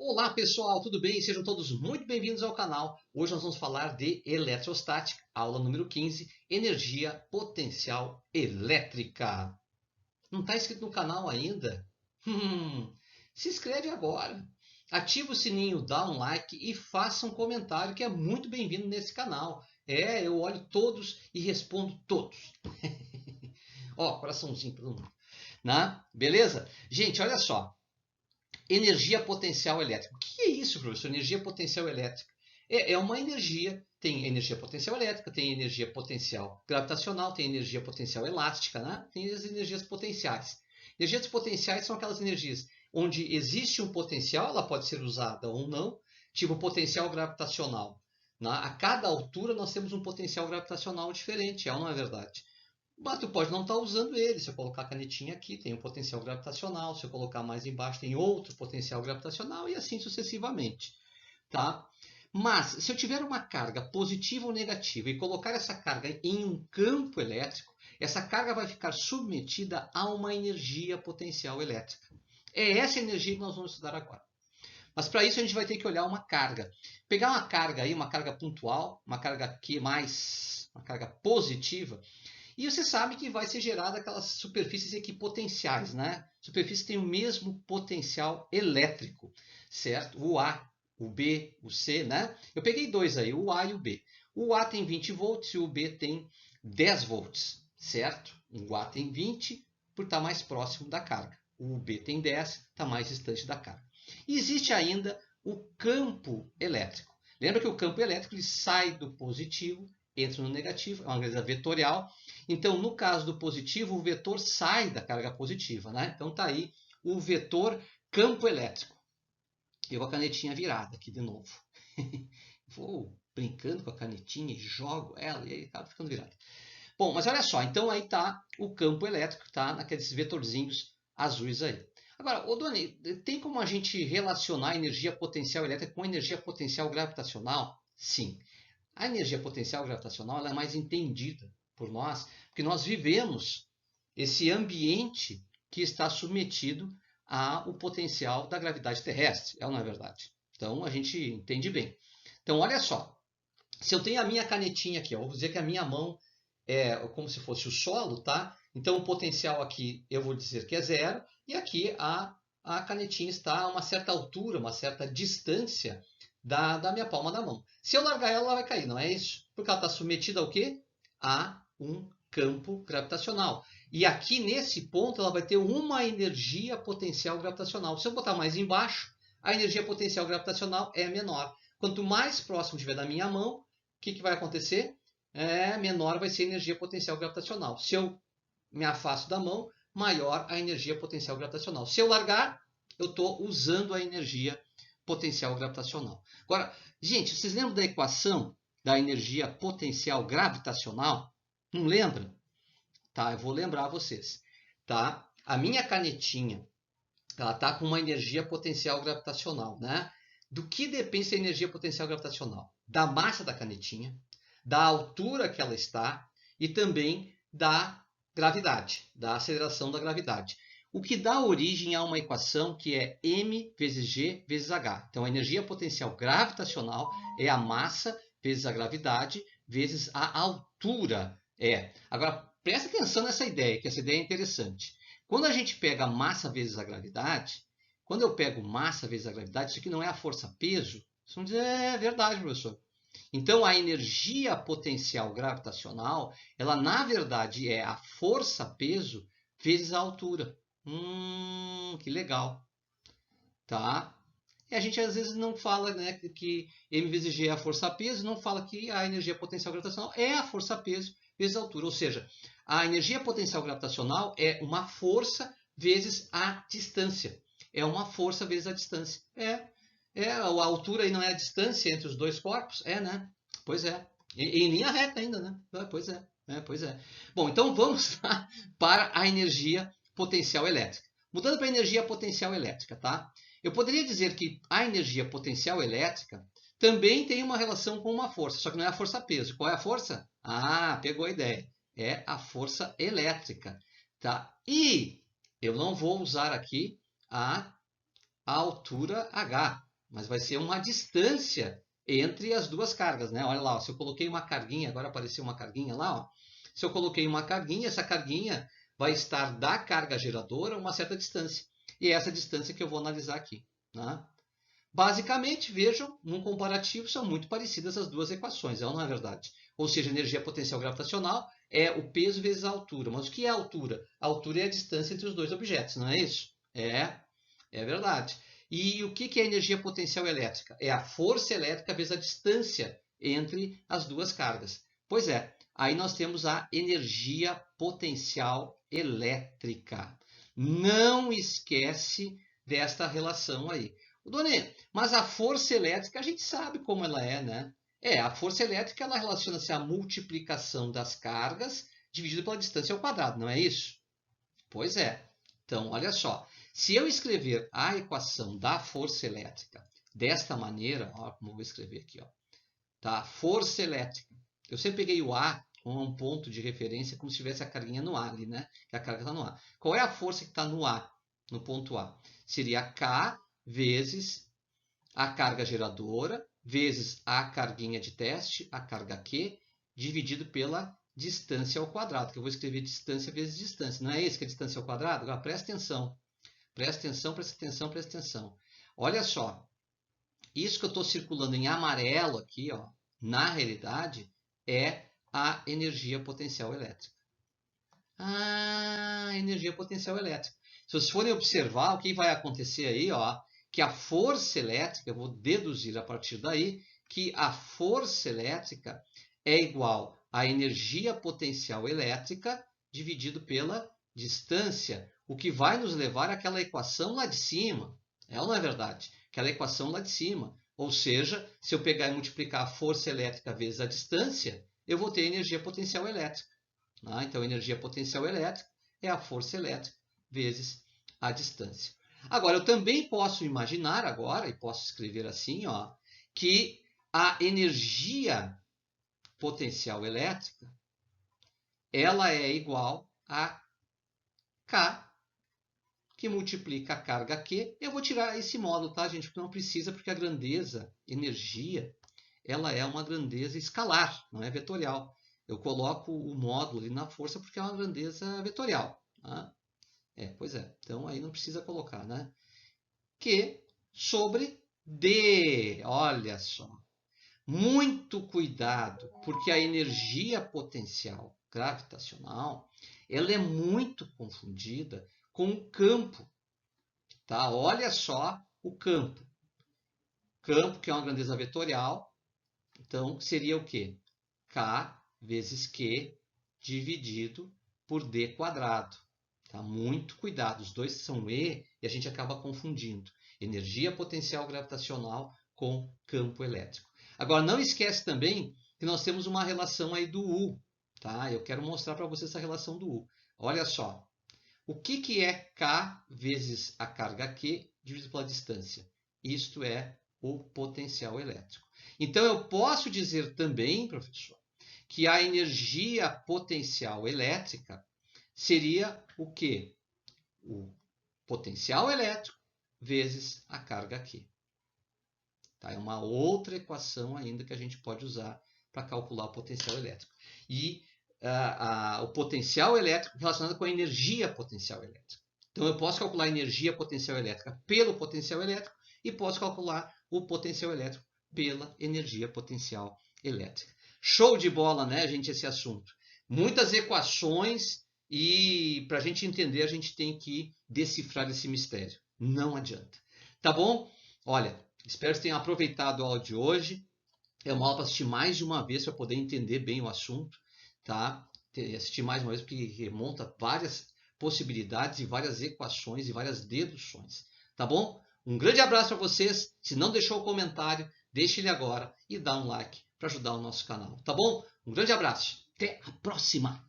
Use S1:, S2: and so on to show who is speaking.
S1: Olá pessoal, tudo bem? Sejam todos muito bem-vindos ao canal. Hoje nós vamos falar de eletrostática, aula número 15, energia potencial elétrica. Não está inscrito no canal ainda? Se inscreve agora. Ativa o sininho, dá um like e faça um comentário que é muito bem-vindo nesse canal. Eu olho todos e respondo todos. Ó, coraçãozinho para todo mundo. Né? Beleza? Gente, olha só. Energia potencial elétrica. O que é isso, professor? Energia potencial elétrica. É uma energia, tem energia potencial elétrica, tem energia potencial gravitacional, tem energia potencial elástica, né? Tem as energias potenciais. Energias potenciais são aquelas energias onde existe um potencial, ela pode ser usada ou não, tipo potencial gravitacional. A cada altura nós temos um potencial gravitacional diferente, é ou não é verdade? Mas tu pode não estar usando ele. Se eu colocar a canetinha aqui, tem um potencial gravitacional. Se eu colocar mais embaixo, tem outro potencial gravitacional e assim sucessivamente. Tá? Mas, se eu tiver uma carga positiva ou negativa e colocar essa carga em um campo elétrico, essa carga vai ficar submetida a uma energia potencial elétrica. É essa energia que nós vamos estudar agora. Mas para isso a gente vai ter que olhar uma carga. Pegar uma carga aí, uma carga pontual, uma carga aqui mais, uma carga positiva, e você sabe que vai ser gerada aquelas superfícies equipotenciais, né? Superfícies têm o mesmo potencial elétrico, certo? O A, o B, o C, né? Eu peguei dois aí, o A e o B. O A tem 20 volts e o B tem 10 volts, certo? O A tem 20 por estar mais próximo da carga. O B tem 10, está mais distante da carga. E existe ainda o campo elétrico. Lembra que o campo elétrico ele sai do positivo, entra no negativo, é uma grandeza vetorial. Então, no caso do positivo, o vetor sai da carga positiva, né? Então, está aí o vetor campo elétrico. Eu com a canetinha virada aqui de novo. Vou brincando com a canetinha e jogo ela e aí acaba ficando virada. Bom, mas olha só, então aí está o campo elétrico, tá? Naqueles vetorzinhos azuis aí. Agora, ô Doni, tem como a gente relacionar a energia potencial elétrica com a energia potencial gravitacional? Sim. A energia potencial gravitacional ela é mais entendida por nós, porque nós vivemos esse ambiente que está submetido ao potencial da gravidade terrestre, é ou não é verdade? Então a gente entende bem. Então olha só, se eu tenho a minha canetinha aqui, eu vou dizer que a minha mão é como se fosse o solo, tá? Então o potencial aqui eu vou dizer que é zero, e aqui a canetinha está a uma certa altura, uma certa distância da minha palma da mão. Se eu largar ela, ela vai cair, não é isso? Porque ela está submetida ao quê? A um campo gravitacional. E aqui nesse ponto ela vai ter uma energia potencial gravitacional. Se eu botar mais embaixo, a energia potencial gravitacional é menor. Quanto mais próximo estiver da minha mão, o que vai acontecer? Menor vai ser a energia potencial gravitacional. Se eu me afasto da mão, maior a energia potencial gravitacional. Se eu largar, eu estou usando a energia potencial gravitacional. Agora, gente, vocês lembram da equação da energia potencial gravitacional? Não lembra? Tá, eu vou lembrar vocês. Tá? A minha canetinha, ela está com uma energia potencial gravitacional, né? Do que depende essa energia potencial gravitacional? Da massa da canetinha, da altura que ela está e também da gravidade, da aceleração da gravidade. O que dá origem a uma equação que é m vezes g vezes h. Então, a energia potencial gravitacional é a massa vezes a gravidade vezes a altura. Agora, presta atenção nessa ideia, que essa ideia é interessante. Quando a gente pega a massa vezes a gravidade, quando eu pego massa vezes a gravidade, isso aqui não é a força-peso? Vocês vão dizer, é verdade, professor. Então, a energia potencial gravitacional, ela na verdade é a força-peso vezes a altura. Que legal. Tá? E a gente às vezes não fala, né, que m vezes g é a força-peso, não fala que a energia potencial gravitacional é a força-peso vezes a altura. Ou seja, a energia potencial gravitacional é uma força vezes a distância. É uma força vezes a distância. A altura aí não é a distância entre os dois corpos? Né? Pois é. Em linha reta ainda, né? Pois é. Bom, então vamos lá para a energia potencial elétrica. Mudando para a energia potencial elétrica, tá? Eu poderia dizer que a energia potencial elétrica também tem uma relação com uma força, só que não é a força-peso. Qual é a força? Pegou a ideia. É a força elétrica, tá? E eu não vou usar aqui a altura H. mas vai ser uma distância entre as duas cargas, né? Olha lá, ó, se eu coloquei uma carguinha, agora apareceu uma carguinha lá, ó. Se eu coloquei uma carguinha, essa carguinha vai estar da carga geradora a uma certa distância. E é essa distância que eu vou analisar aqui, né? Basicamente, vejam, num comparativo, são muito parecidas as duas equações, não é verdade? Ou seja, energia potencial gravitacional é o peso vezes a altura. Mas o que é a altura? A altura é a distância entre os dois objetos, não é isso? É verdade. E o que é energia potencial elétrica? É a força elétrica vezes a distância entre as duas cargas. Pois é, aí nós temos a energia potencial elétrica. Não esquece desta relação aí. Doni, mas a força elétrica a gente sabe como ela é, né? A força elétrica ela relaciona-se à multiplicação das cargas dividido pela distância ao quadrado, não é isso? Pois é. Então, olha só. Se eu escrever a equação da força elétrica desta maneira, ó, como eu vou escrever aqui, ó, tá? Força elétrica. Eu sempre peguei o A como um ponto de referência, como se tivesse a carguinha no A ali, né? Que a carga está no A. Qual é a força que está no A, no ponto A? Seria K vezes a carga geradora, vezes a carguinha de teste, a carga Q, dividido pela distância ao quadrado, que eu vou escrever distância vezes distância. Não é isso que é distância ao quadrado? Agora, presta atenção. Presta atenção, presta atenção, presta atenção. Olha só. Isso que eu estou circulando em amarelo aqui, ó, na realidade, é a energia potencial elétrica. Energia potencial elétrica. Se vocês forem observar, o que vai acontecer aí, ó, que a força elétrica, eu vou deduzir a partir daí, que a força elétrica é igual à energia potencial elétrica dividido pela distância, o que vai nos levar àquela equação lá de cima. É ou não é verdade? Aquela equação lá de cima. Ou seja, se eu pegar e multiplicar a força elétrica vezes a distância, eu vou ter energia potencial elétrica. Então, energia potencial elétrica é a força elétrica vezes a distância. Agora, eu também posso imaginar agora, e posso escrever assim, ó, que a energia potencial elétrica ela é igual a K, que multiplica a carga Q. Eu vou tirar esse módulo, tá, gente? Porque não precisa, porque a grandeza, energia, ela é uma grandeza escalar, não é vetorial. Eu coloco o módulo ali na força porque é uma grandeza vetorial. Tá? Pois é. Então, aí não precisa colocar, né? Q sobre D. Olha só. Muito cuidado, porque a energia potencial gravitacional ela é muito confundida com o campo. Tá? Olha só o campo. Campo, que é uma grandeza vetorial, então seria o quê? K vezes Q dividido por D quadrado. Tá? Muito cuidado, os dois são E e a gente acaba confundindo energia potencial gravitacional com campo elétrico. Agora, não esquece também que nós temos uma relação aí do U. Tá? Eu quero mostrar para vocês essa relação do U. Olha só. O que é K vezes a carga Q dividido pela distância? Isto é o potencial elétrico. Então, eu posso dizer também, professor, que a energia potencial elétrica seria o quê? O potencial elétrico vezes a carga Q. Tá? É uma outra equação ainda que a gente pode usar para calcular o potencial elétrico. E o potencial elétrico relacionado com a energia potencial elétrica. Então, eu posso calcular a energia potencial elétrica pelo potencial elétrico e posso calcular o potencial elétrico pela energia potencial elétrica. Show de bola, né, gente, esse assunto. Muitas equações e para a gente entender, a gente tem que decifrar esse mistério. Não adianta. Tá bom? Olha, espero que tenham aproveitado a aula de hoje. É uma aula para assistir mais de uma vez para poder entender bem o assunto. Tá? Assistir mais uma vez porque remonta várias possibilidades e várias equações e várias deduções. Tá bom? Um grande abraço para vocês. Se não deixou o comentário, deixe ele agora e dá um like para ajudar o nosso canal. Tá bom? Um grande abraço. Até a próxima!